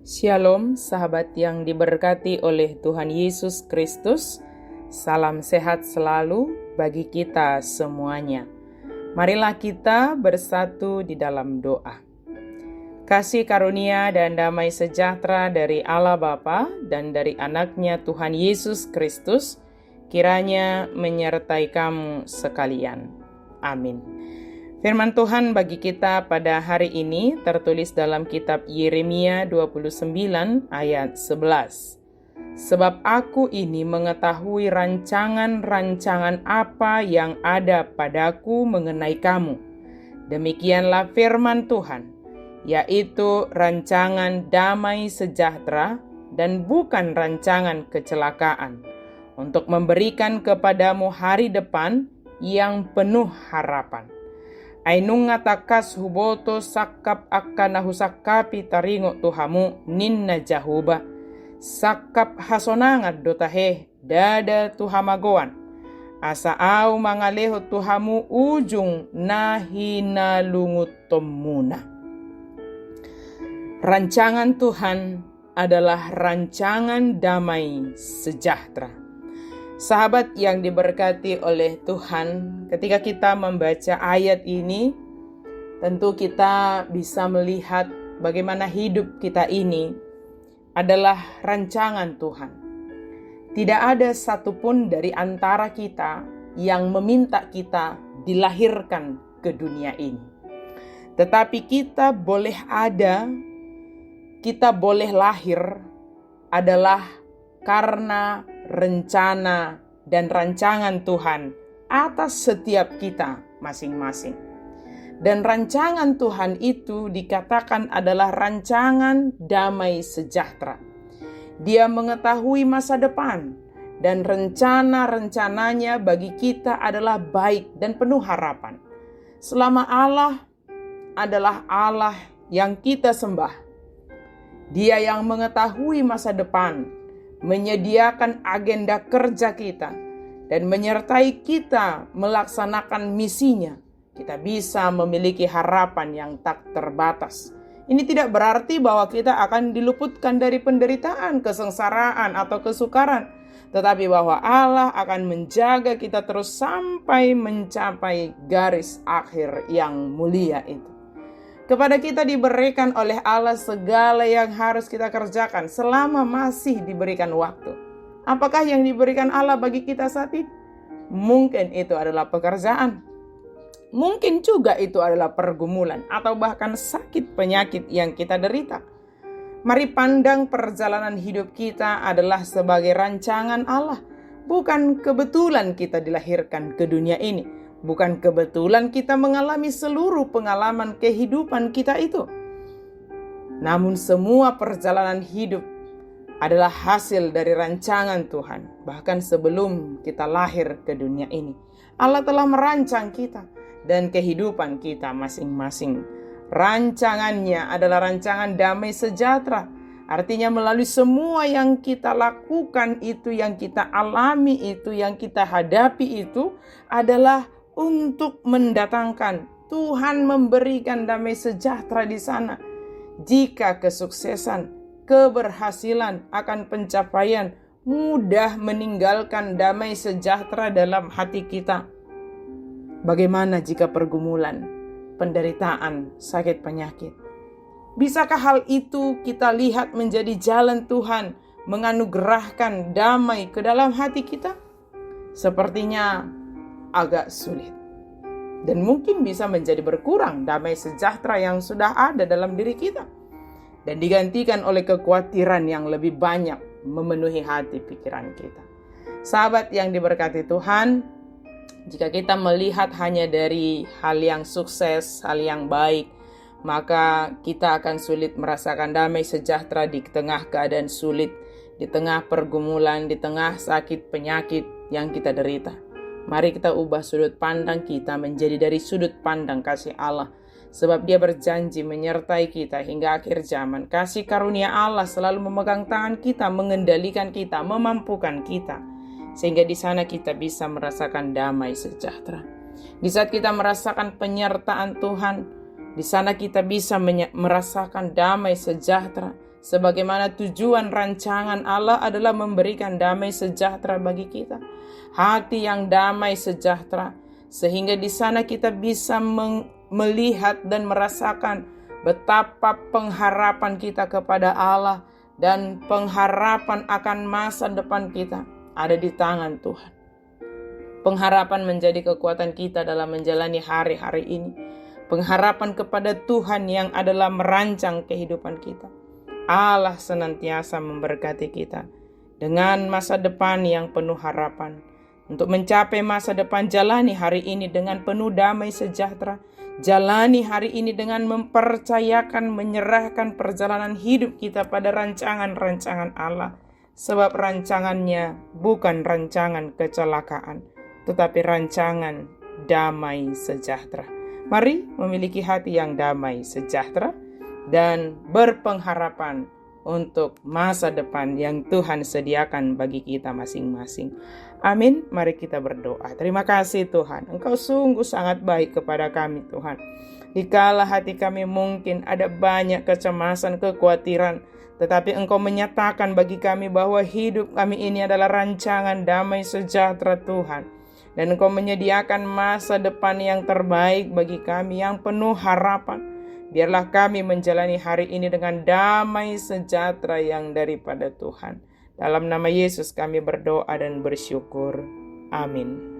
Shalom sahabat yang diberkati oleh Tuhan Yesus Kristus. Salam sehat selalu bagi kita semuanya. Marilah kita bersatu di dalam doa. Kasih karunia dan damai sejahtera dari Allah Bapa dan dari anaknya Tuhan Yesus Kristus kiranya menyertai kamu sekalian. Amin. Firman Tuhan bagi kita pada hari ini tertulis dalam kitab Yeremia 29 ayat 11. Sebab aku ini mengetahui rancangan-rancangan apa yang ada padaku mengenai kamu. Demikianlah firman Tuhan, yaitu rancangan damai sejahtera dan bukan rancangan kecelakaan, untuk memberikan kepadamu hari depan yang penuh harapan. Ainunga takas huboto sakap akana husakapi taringo tuhamu ninna jahuba. Sakap hasonangat dotahe dada tuhamagoan. Asa au mangaleho tuhamu ujung nahina lungutomuna. Rancangan Tuhan adalah rancangan damai sejahtera. Sahabat yang diberkati oleh Tuhan, ketika kita membaca ayat ini, tentu kita bisa melihat bagaimana hidup kita ini adalah rancangan Tuhan. Tidak ada satupun dari antara kita yang meminta kita dilahirkan ke dunia ini. Tetapi kita boleh ada, kita boleh lahir adalah karena rencana dan rancangan Tuhan atas setiap kita masing-masing. Dan rancangan Tuhan itu dikatakan adalah rancangan damai sejahtera. Dia mengetahui masa depan dan rencana-rencananya bagi kita adalah baik dan penuh harapan. Selama Allah adalah Allah yang kita sembah, Dia yang mengetahui masa depan, menyediakan agenda kerja kita, dan menyertai kita melaksanakan misinya, kita bisa memiliki harapan yang tak terbatas. Ini tidak berarti bahwa kita akan diluputkan dari penderitaan, kesengsaraan, atau kesukaran, tetapi bahwa Allah akan menjaga kita terus sampai mencapai garis akhir yang mulia itu. Kepada kita diberikan oleh Allah segala yang harus kita kerjakan selama masih diberikan waktu. Apakah yang diberikan Allah bagi kita saat ini? Mungkin itu adalah pekerjaan. Mungkin juga itu adalah pergumulan atau bahkan sakit penyakit yang kita derita. Mari pandang perjalanan hidup kita adalah sebagai rancangan Allah. Bukan kebetulan kita dilahirkan ke dunia ini. Bukan kebetulan kita mengalami seluruh pengalaman kehidupan kita itu. Namun semua perjalanan hidup adalah hasil dari rancangan Tuhan. Bahkan sebelum kita lahir ke dunia ini, Allah telah merancang kita dan kehidupan kita masing-masing. Rancangannya adalah rancangan damai sejahtera. Artinya melalui semua yang kita lakukan itu, yang kita alami itu, yang kita hadapi itu adalah untuk mendatangkan Tuhan memberikan damai sejahtera di sana. Jika kesuksesan, keberhasilan akan pencapaian mudah meninggalkan damai sejahtera dalam hati kita. Bagaimana jika pergumulan, penderitaan, sakit penyakit? Bisakah hal itu kita lihat menjadi jalan Tuhan menganugerahkan damai ke dalam hati kita? Sepertinya agak sulit. Dan mungkin bisa menjadi berkurang damai sejahtera yang sudah ada dalam diri kita. Dan digantikan oleh kekhawatiran yang lebih banyak memenuhi hati pikiran kita. Sahabat yang diberkati Tuhan, jika kita melihat hanya dari hal yang sukses, hal yang baik, maka kita akan sulit merasakan damai sejahtera di tengah keadaan sulit, di tengah pergumulan, di tengah sakit penyakit yang kita derita. Mari kita ubah sudut pandang kita menjadi dari sudut pandang kasih Allah. Sebab Dia berjanji menyertai kita hingga akhir zaman. Kasih karunia Allah selalu memegang tangan kita, mengendalikan kita, memampukan kita. Sehingga di sana kita bisa merasakan damai sejahtera. Di saat kita merasakan penyertaan Tuhan, di sana kita bisa merasakan damai sejahtera. Sebagaimana tujuan rancangan Allah adalah memberikan damai sejahtera bagi kita. Hati yang damai sejahtera. Sehingga di sana kita bisa melihat dan merasakan betapa pengharapan kita kepada Allah dan pengharapan akan masa depan kita ada di tangan Tuhan. Pengharapan menjadi kekuatan kita dalam menjalani hari-hari ini. Pengharapan kepada Tuhan yang adalah merancang kehidupan kita. Allah senantiasa memberkati kita dengan masa depan yang penuh harapan. Untuk mencapai masa depan, jalani hari ini dengan penuh damai sejahtera. Jalani hari ini dengan mempercayakan, menyerahkan perjalanan hidup kita pada rancangan-rancangan Allah. Sebab rancangannya bukan rancangan kecelakaan, tetapi rancangan damai sejahtera. Mari memiliki hati yang damai sejahtera dan berpengharapan untuk masa depan yang Tuhan sediakan bagi kita masing-masing. Amin. Mari kita berdoa. Terima kasih Tuhan, Engkau sungguh sangat baik kepada kami Tuhan. Dikala hati kami mungkin ada banyak kecemasan, kekhawatiran, tetapi Engkau menyatakan bagi kami bahwa hidup kami ini adalah rancangan damai sejahtera Tuhan. Dan Engkau menyediakan masa depan yang terbaik bagi kami, yang penuh harapan. Biarlah kami menjalani hari ini dengan damai sejahtera yang daripada Tuhan. Dalam nama Yesus kami berdoa dan bersyukur. Amin.